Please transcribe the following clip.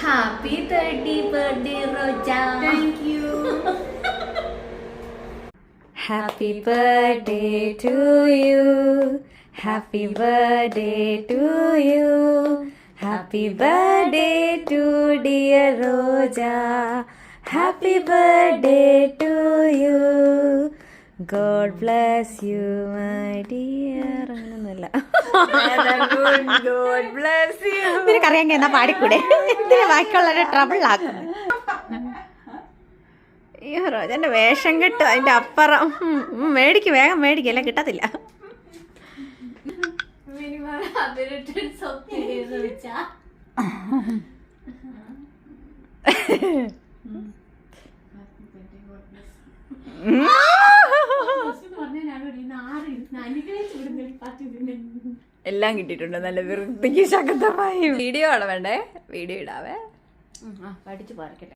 Happy 30th birthday, Roja. Thank you. Happy birthday to you. Happy birthday to you. Happy birthday to dear Roja. Happy birthday to you. God bless you, my dear. അങ്ങനൊന്നുമില്ല. God bless you. നിനക്കറിയാമെങ്കിൽ എന്നാ പാടിക്കൂടെ? എന്തിനാ ബാക്കിയുള്ളവരെ ട്രബിളാക്കുന്നത്? അയ്യോ റോജന്റെ വേഷം കിട്ടും അതിന്റെ അപ്പുറം. മേടിക്ക്, വേഗം മേടിക്കും, എല്ലാം കിട്ടത്തില്ല. എല്ലാം കിട്ടിയിട്ടുണ്ട് നല്ല വൃത്തിക്ക് ശക്തമായി. വീഡിയോ ആണ് വേണ്ടേ? വീഡിയോ ഇടാവേ. പഠിച്ചു പാർക്കട്ടെ.